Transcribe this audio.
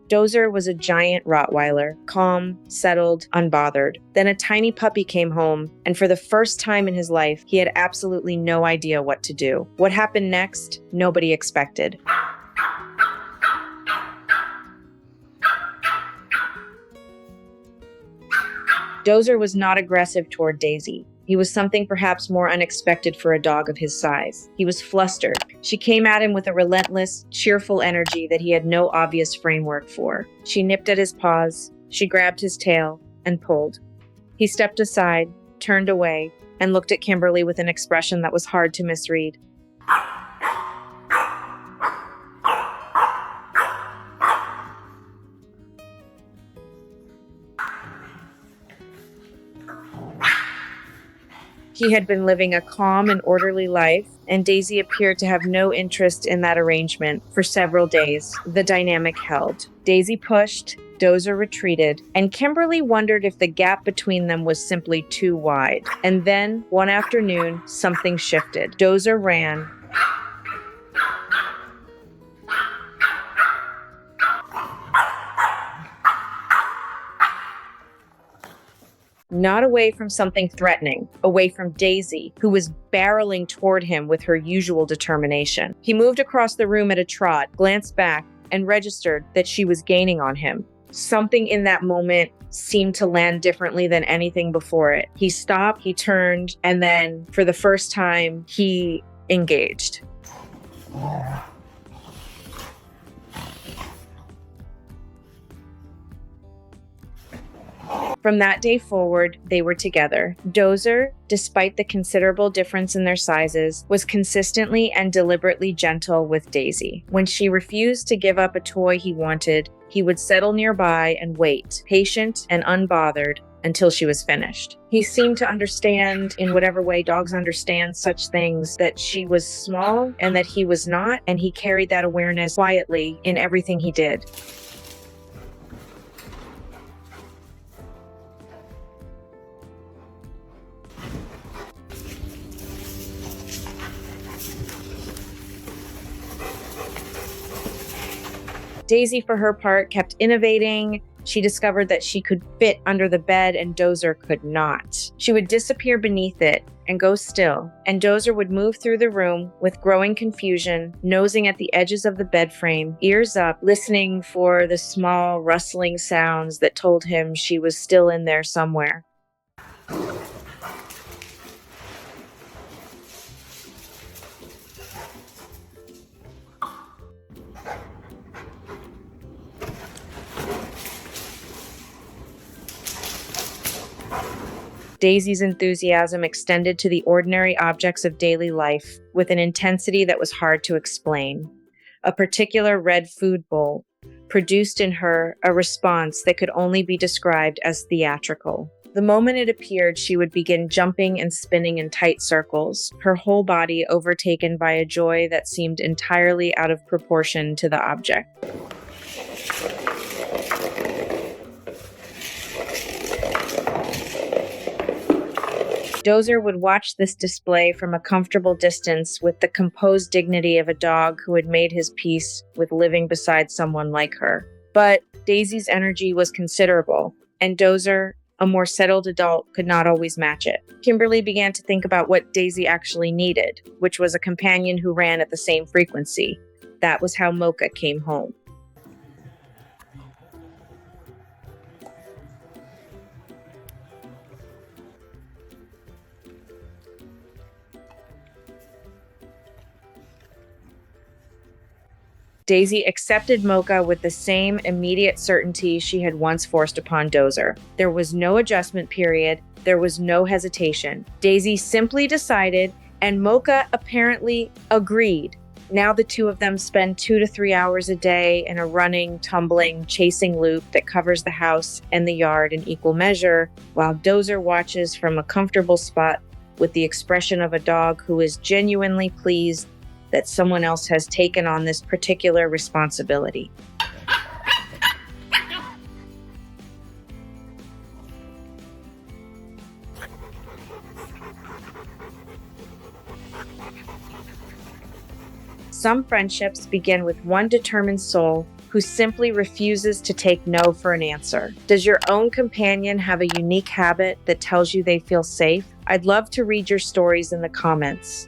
Dozer was a giant Rottweiler, calm, settled, unbothered. Then a tiny puppy came home, and for the first time in his life, he had absolutely no idea what to do. What happened next, nobody expected. Dozer was not aggressive toward Daisy. He was something perhaps more unexpected for a dog of his size. He was flustered. She came at him with a relentless, cheerful energy that he had no obvious framework for. She nipped at his paws, she grabbed his tail, and pulled. He stepped aside, turned away, and looked at Kimberly with an expression that was hard to misread. He had been living a calm and orderly life, and Daisy appeared to have no interest in that arrangement. For several days, the dynamic held. Daisy pushed, Dozer retreated, and Kimberly wondered if the gap between them was simply too wide. And then, one afternoon, something shifted. Dozer ran. Not away from something threatening, away from Daisy, who was barreling toward him with her usual determination. He moved across the room at a trot, glanced back, and registered that she was gaining on him. Something in that moment seemed to land differently than anything before it. He stopped, he turned, and then, for the first time, he engaged. From that day forward, they were together. Dozer, despite the considerable difference in their sizes, was consistently and deliberately gentle with Daisy. When she refused to give up a toy he wanted, he would settle nearby and wait, patient and unbothered, until she was finished. He seemed to understand, in whatever way dogs understand such things, that she was small and that he was not, and he carried that awareness quietly in everything he did. Daisy, for her part, kept innovating. She discovered that she could fit under the bed and Dozer could not. She would disappear beneath it and go still, and Dozer would move through the room with growing confusion, nosing at the edges of the bed frame, ears up, listening for the small rustling sounds that told him she was still in there somewhere. Daisy's enthusiasm extended to the ordinary objects of daily life with an intensity that was hard to explain. A particular red food bowl produced in her a response that could only be described as theatrical. The moment it appeared, she would begin jumping and spinning in tight circles, her whole body overtaken by a joy that seemed entirely out of proportion to the object. Dozer would watch this display from a comfortable distance with the composed dignity of a dog who had made his peace with living beside someone like her. But Daisy's energy was considerable, and Dozer, a more settled adult, could not always match it. Kimberly began to think about what Daisy actually needed, which was a companion who ran at the same frequency. That was how Mocha came home. Daisy accepted Mocha with the same immediate certainty she had once forced upon Dozer. There was no adjustment period. There was no hesitation. Daisy simply decided, and Mocha apparently agreed. Now the two of them spend 2 to 3 hours a day in a running, tumbling, chasing loop that covers the house and the yard in equal measure, while Dozer watches from a comfortable spot with the expression of a dog who is genuinely pleased that someone else has taken on this particular responsibility. Some friendships begin with one determined soul who simply refuses to take no for an answer? Does your own companion have a unique habit that tells you they feel safe? I'd love to read your stories in the comments.